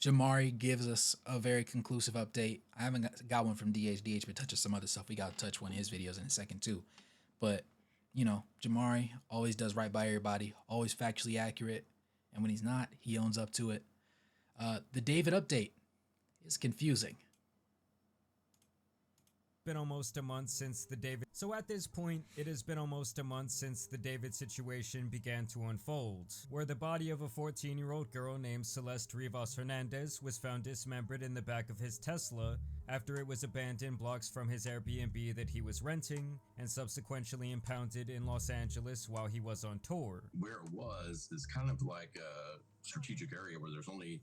Jamari gives us a very conclusive update. I haven't got one from DH, but touches some other stuff. We got to touch one of his videos in a second too. But, you know, Jamari always does right by everybody, always factually accurate. And when he's not, he owns up to it. The David update is confusing. Been almost a month since the David. So at this point, it has been almost a month since the David situation began to unfold, where the body of a 14-year-old girl named Celeste Rivas Hernandez was found dismembered in the back of his Tesla after it was abandoned blocks from his Airbnb that he was renting and subsequently impounded in Los Angeles while he was on tour. Where it was is kind of like a strategic area where there's only,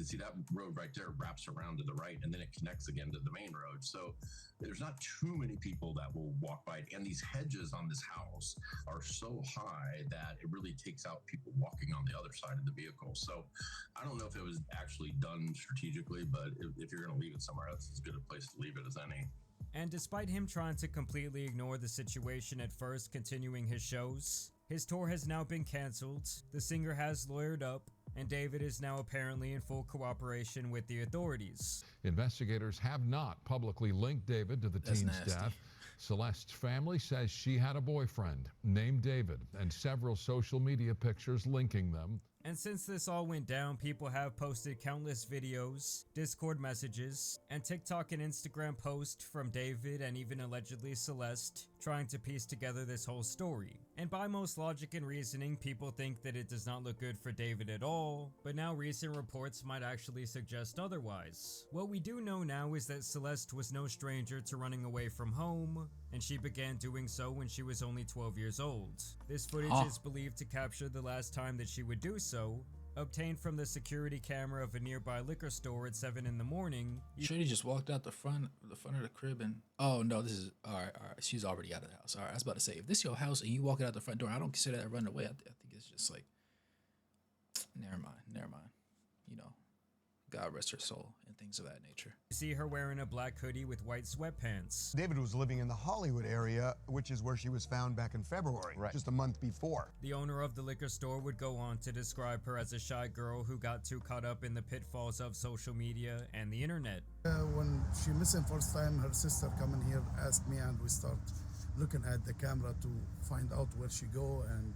see that road right there wraps around to the right and then it connects again to the main road. So there's not too many people that will walk by it. And these hedges on this house are so high that it really takes out people walking on the other side of the vehicle. So I don't know if it was actually done strategically, but if you're going to leave it somewhere, that's as good a place to leave it as any. And despite him trying to completely ignore the situation at first, continuing his shows, his tour has now been cancelled, the singer has lawyered up, and David is now apparently in full cooperation with the authorities. Investigators have not publicly linked David to the teen's death. Celeste's family says she had a boyfriend named David and several social media pictures linking them. And since this all went down, people have posted countless videos, Discord messages, and TikTok and Instagram posts from David and even allegedly Celeste trying to piece together this whole story. And by most logic and reasoning, people think that it does not look good for David at all, but now recent reports might actually suggest otherwise. What we do know now is that Celeste was no stranger to running away from home, and she began doing so when she was only 12 years old. This footage is believed to capture the last time that she would do so, obtained from the security camera of a nearby liquor store at 7 in the morning. Sure, he just walked out the front of the crib and, oh no, this is, all right, she's already out of the house. All right, I was about to say, if this your house and you walking out the front door, I don't consider that running away. I think it's just like, never mind. You know, God rest her soul and things of that nature. You see her wearing a black hoodie with white sweatpants. David was living in the Hollywood area, which is where she was found back in February, just a month before. The owner of the liquor store would go on to describe her as a shy girl who got too caught up in the pitfalls of social media and the internet. When she missing first time, her sister come in here, asked me, and we start looking at the camera to find out where she go and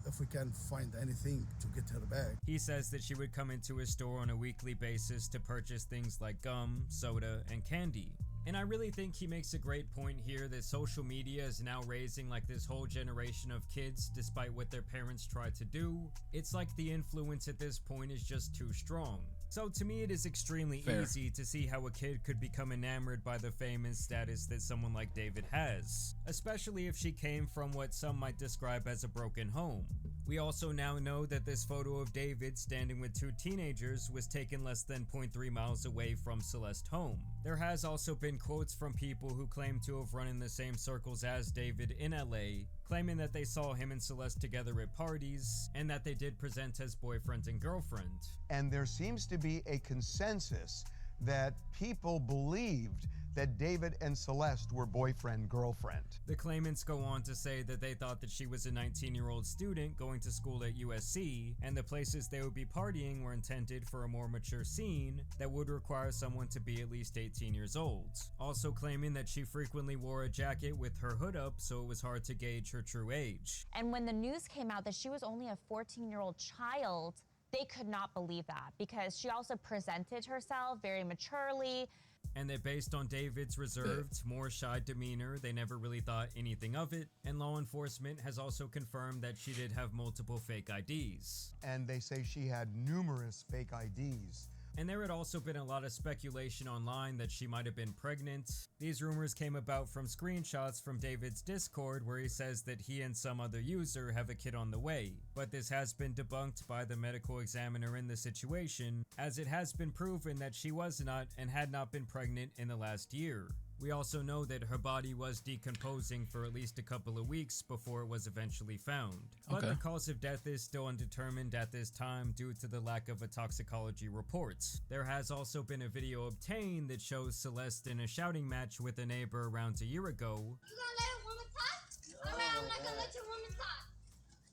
if we can find anything to get her back. He says that she would come into his store on a weekly basis to purchase things like gum, soda, and candy. And I really think he makes a great point here that social media is now raising like this whole generation of kids despite what their parents try to do. It's like the influence at this point is just too strong. So to me, it is extremely easy to see how a kid could become enamored by the fame and status that someone like David has, especially if she came from what some might describe as a broken home. We also now know that this photo of David standing with two teenagers was taken less than 0.3 miles away from Celeste's home. There has also been quotes from people who claim to have run in the same circles as David in LA, claiming that they saw him and Celeste together at parties, and that they did present as boyfriend and girlfriend. And there seems to be a consensus that people believed that David and Celeste were boyfriend-girlfriend. The claimants go on to say that they thought that she was a 19-year-old student going to school at USC, and the places they would be partying were intended for a more mature scene that would require someone to be at least 18 years old. Also claiming that she frequently wore a jacket with her hood up, so it was hard to gauge her true age. And when the news came out that she was only a 14-year-old child, they could not believe that because she also presented herself very maturely. And that based on David's reserved, more shy demeanor, they never really thought anything of it. And law enforcement has also confirmed that she did have multiple fake IDs. And they say she had numerous fake IDs. And there had also been a lot of speculation online that she might have been pregnant. These rumors came about from screenshots from David's Discord where he says that he and some other user have a kid on the way. But this has been debunked by the medical examiner in the situation, as it has been proven that she was not and had not been pregnant in the last year. We also know that her body was decomposing for at least a couple of weeks before it was eventually found. But the cause of death is still undetermined at this time due to the lack of a toxicology report. There has also been a video obtained that shows Celeste in a shouting match with a neighbor around a year ago. You gonna let a woman talk? I'm not gonna let your woman talk.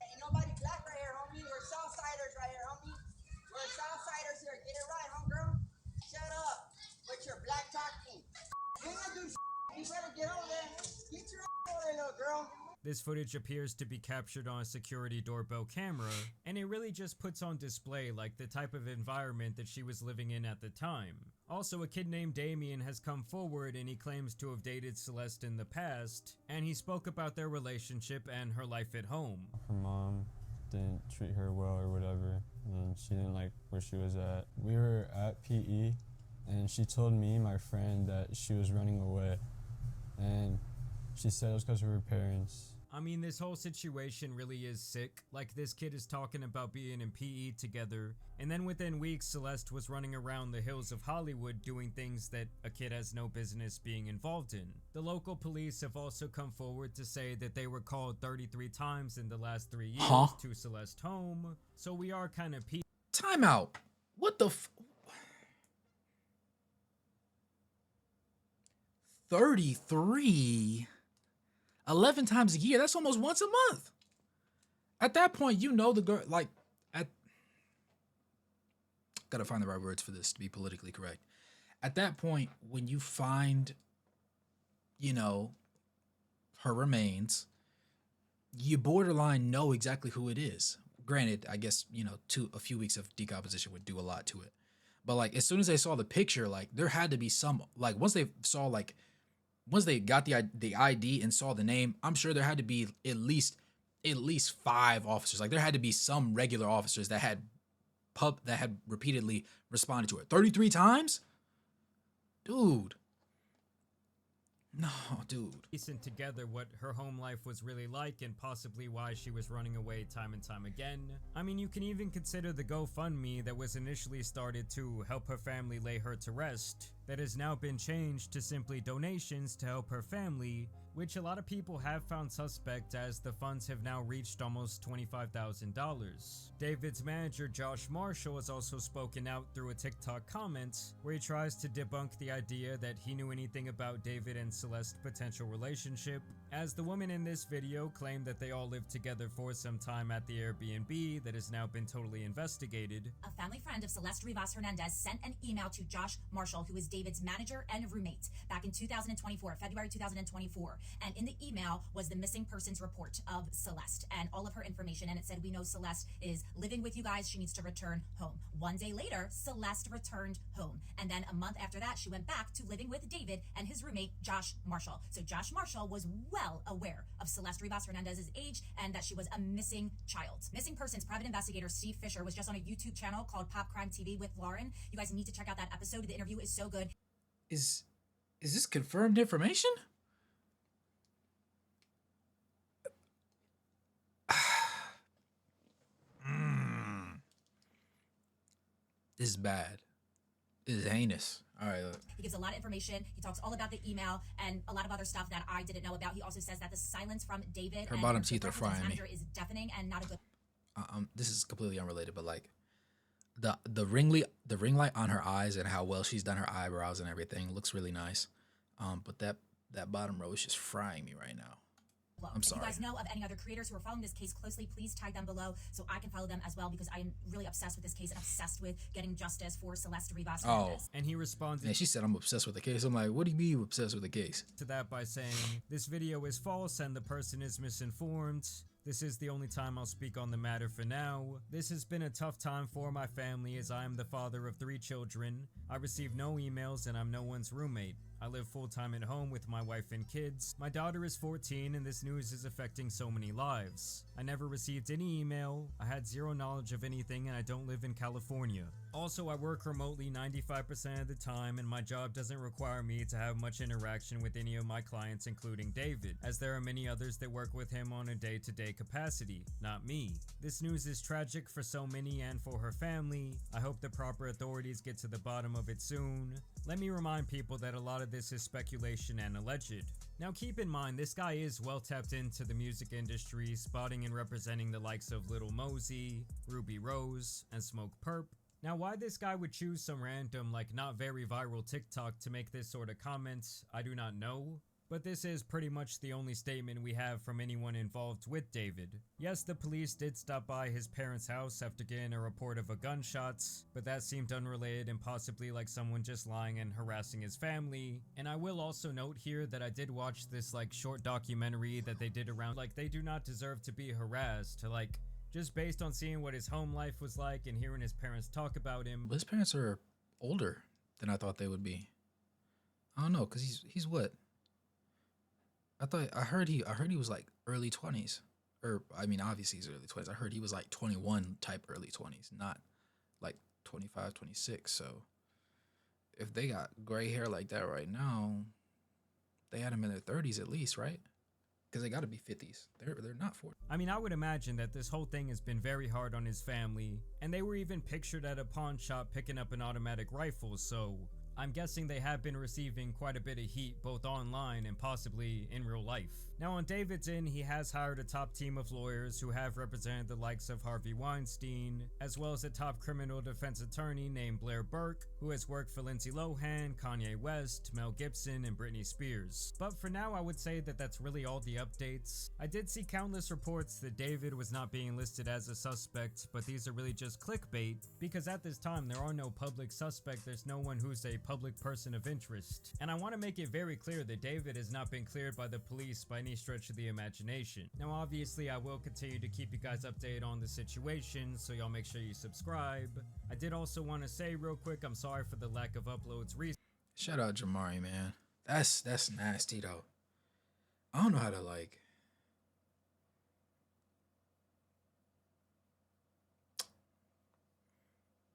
Ain't nobody black right here, homie. We're Southsiders right here, homie. We're Southsiders here. Get it right, homie. This footage appears to be captured on a security doorbell camera, and it really just puts on display like the type of environment that she was living in at the time. Also, a kid named Damien has come forward and he claims to have dated Celeste in the past, and he spoke about their relationship and her life at home. Her mom didn't treat her well or whatever, and she didn't like where she was at. We were at PE, and she told me, my friend, that she was running away, and she said it was because of her parents. I mean, this whole situation really is sick. Like, this kid is talking about being in PE together, and then within weeks, Celeste was running around the hills of Hollywood doing things that a kid has no business being involved in. The local police have also come forward to say that they were called 33 times in the last 3 years to Celeste's home, so we are kind of Time out. What the 33? 11 times a year, that's almost once a month. At that point, you know the girl, like, gotta find the right words for this to be politically correct. At that point, when you find, you know, her remains, you borderline know exactly who it is. Granted, I guess, you know, a few weeks of decomposition would do a lot to it. But, like, as soon as they saw the picture, like, there had to be some, like, once they got the ID and saw the name, I'm sure there had to be at least 5 officers. Like, there had to be some regular officers that had repeatedly responded to it. 33 times? Dude. No, dude. piecing together what her home life was really like and possibly why she was running away time and time again. I mean, you can even consider the GoFundMe that was initially started to help her family lay her to rest, that has now been changed to simply donations to help her family, which a lot of people have found suspect as the funds have now reached almost $25,000. David's manager Josh Marshall has also spoken out through a TikTok comment where he tries to debunk the idea that he knew anything about David and Celeste's potential relationship, as the woman in this video claimed that they all lived together for some time at the Airbnb that has now been totally investigated. A family friend of Celeste Rivas Hernandez sent an email to Josh Marshall, who is David's manager and roommate, back in 2024, February 2024. And in the email was the missing persons report of Celeste and all of her information. And it said, we know Celeste is living with you guys. She needs to return home. One day later, Celeste returned home. And then a month after that, she went back to living with David and his roommate, Josh Marshall. So Josh Marshall was well aware of Celeste Rivas Hernandez's age and that she was a missing child. Missing persons private investigator Steve Fisher was just on a YouTube channel called Pop Crime TV with Lauren. You guys need to check out that episode. The interview is so good. Is this confirmed information? This is bad. This is heinous. All right. He gives a lot of information. He talks all about the email and a lot of other stuff that I didn't know about. He also says that the silence from David Her and bottom teeth are frying me. is deafening and not a good. This is completely unrelated, but like the ring light on her eyes and how well she's done her eyebrows and everything looks really nice. But that bottom row is just frying me right now. I'm sorry. If you guys know of any other creators who are following this case closely, please tag them below so I can follow them as well, because I am really obsessed with this case and obsessed with getting justice for Celeste Rivas Hernandez. And he responded. And she said, I'm obsessed with the case. I'm like, what do you mean you obsessed with the case? To that by saying, this video is false and the person is misinformed. This is the only time I'll speak on the matter for now. This has been a tough time for my family as I am the father of 3 children. I receive no emails and I'm no one's roommate. I live full-time at home with my wife and kids. My daughter is 14 and this news is affecting so many lives. I never received any email, I had zero knowledge of anything, and I don't live in California. Also, I work remotely 95% of the time and my job doesn't require me to have much interaction with any of my clients, including David, as there are many others that work with him on a day-to-day capacity, not me. This news is tragic for so many and for her family. I hope the proper authorities get to the bottom of it soon. Let me remind people that a lot of this is speculation and alleged. Now keep in mind, this guy is well tapped into the music industry, spotting and representing the likes of Lil Mosey, Ruby Rose, and Smoke Perp. Now why this guy would choose some random, like not very viral TikTok to make this sort of comment, I do not know. But this is pretty much the only statement we have from anyone involved with David. Yes, the police did stop by his parents' house after getting a report of a gunshot, but that seemed unrelated and possibly like someone just lying and harassing his family. And I will also note here that I did watch this like short documentary that they did around like they do not deserve to be harassed, like just based on seeing what his home life was like and hearing his parents talk about him. But his parents are older than I thought they would be. I don't know, cause he's what? I heard he was like early 20s. Or I mean obviously he's early 20s. I heard he was like 21 type early 20s, not like 25, 26. So if they got gray hair like that right now, they had him in their 30s at least, right? Because they got to be 50s. They're not 40. I mean, I would imagine that this whole thing has been very hard on his family, and they were even pictured at a pawn shop picking up an automatic rifle, so I'm guessing they have been receiving quite a bit of heat both online and possibly in real life. Now on David's end, he has hired a top team of lawyers who have represented the likes of Harvey Weinstein, as well as a top criminal defense attorney named Blair Burke, who has worked for Lindsay Lohan, Kanye West, Mel Gibson, and Britney Spears. But for now, I would say that that's really all the updates. I did see countless reports that David was not being listed as a suspect, but these are really just clickbait, because at this time there are no public suspects. There's no one who's a public person of interest. And I want to make it very clear that David has not been cleared by the police by any stretch of the imagination. Now obviously I will continue to keep you guys updated on the situation, so y'all make sure you subscribe. I did also want to say real quick, I'm sorry for the lack of uploads recently. Shout out Jamari, man. That's nasty though. I don't know how to like.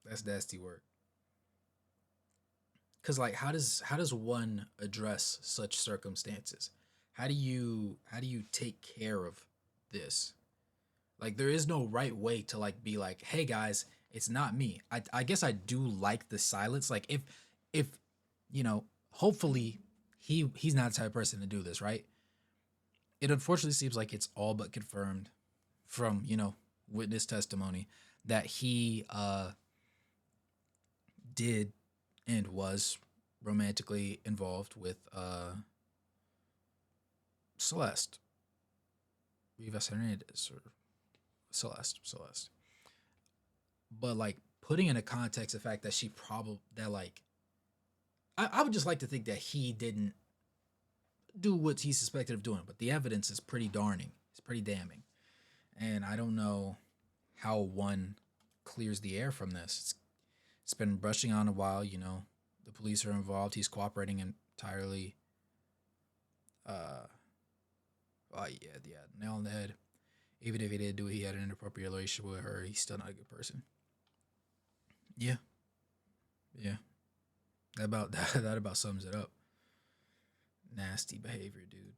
That's nasty work. Cause like how does one address such circumstances? How do you take care of this? Like there is no right way to like be like, hey guys, it's not me. I guess I do like the silence. Like if you know, hopefully he's not the type of person to do this, right? It unfortunately seems like it's all but confirmed from, you know, witness testimony that he did and was romantically involved with Celeste Rivas Hernandez, or Celeste. But like putting in a context the fact that she probably that like I would just like to think that he didn't do what he's suspected of doing, but the evidence is pretty darning. It's pretty damning. And I don't know how one clears the air from this. It's been brushing on a while, you know. The police are involved. He's cooperating entirely. Nail on the head. Even if he did do it, he had an inappropriate relationship with her. He's still not a good person. Yeah. That about sums it up. Nasty behavior, dude.